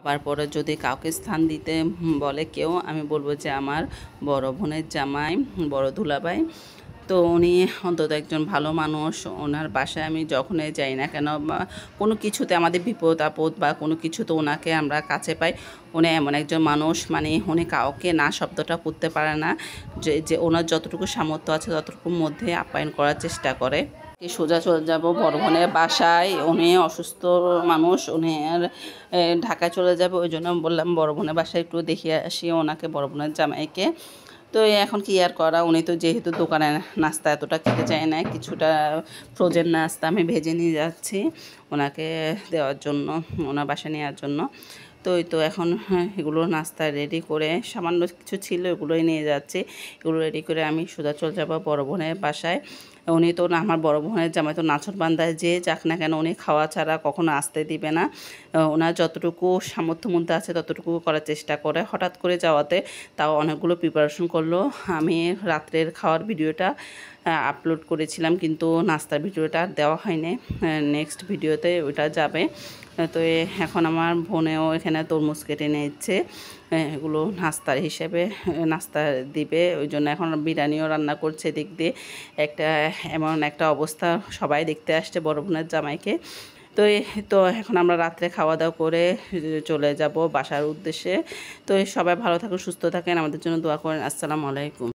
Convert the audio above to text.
আবার পরে যদি কাউকে স্থান দিতে বলে কেউ, আমি বলবো যে আমার বড় বোনের জামাই, বড় দুলাভাই। তো উনি অন্তত একজন ভালো মানুষ। ওনার বাসায় আমি যখনই যাই না কেন বা কোনো কিছুতে আমাদের বিপদ আপদ বা কোনো কিছুতে ওনাকে আমরা কাছে পাই। উনি এমন একজন মানুষ, মানে উনি কাউকে না শব্দটা করতে পারে না। যে ওনার যতটুকু সামর্থ্য আছে ততটুকুর মধ্যে আপ্যায়ন করার চেষ্টা করে। সোজা চলে যাব বড় বোনের বাসায়। উনি অসুস্থ মানুষ, উনি আর ঢাকায় চলে যাবে, ওই জন্য বললাম বড় বোনের বাসায় একটু দেখিয়ে আসি ওনাকে, বড় বোনের জামাইকে। তো এখন কি আর করা, উনি তো যেহেতু দোকানে নাস্তা এতটা খেতে চায় না, কিছুটা ফ্রোজেন নাস্তা আমি ভেজে নিয়ে যাচ্ছি ওনাকে দেওয়ার জন্য, ওনার বাসায় নেওয়ার জন্য। তো এই তো এখন এগুলো নাস্তা রেডি করে, সামান্য কিছু ছিল এগুলোই নিয়ে যাচ্ছি। এগুলো রেডি করে আমি সোজা চলে যাবো বড় বোনের বাসায়। উনি তো আমার বড় বোনের জামাই তো নাছোড়বান্ধায় যে যাক না কেন উনি খাওয়া ছাড়া কখনো আসতে দিবে না। ওনার যতটুকু সামর্থ্য মধ্যে আছে ততটুকু করার চেষ্টা করে। হঠাৎ করে যাওয়াতে তাও অনেকগুলো প্রিপারেশন করলো। আমি রাত্রের খাওয়ার ভিডিওটা আপলোড করেছিলাম, কিন্তু নাস্তার ভিডিওটা আর দেওয়া হয়নি। নেক্সট ভিডিওতে ওইটা যাবে। তো এখন আমার বোনেও এখানে তরমুজ কেটে নিচ্ছে, এগুলো নাস্তার হিসেবে নাস্তা দিবে, ওই জন্য এখন বিরিয়ানিও রান্না করছে দিক দিয়ে। এমন একটা অবস্থা, সবাই দেখতে আসছে বড় বোনের জামাইকে। তো এখন আমরা রাত্রে খাওয়া দাওয়া করে চলে যাব বাসার উদ্দেশ্যে। তো সবাই ভালো থাকুন, সুস্থ থাকেন, আমাদের জন্য দোয়া করেন। আসসালামু আলাইকুম।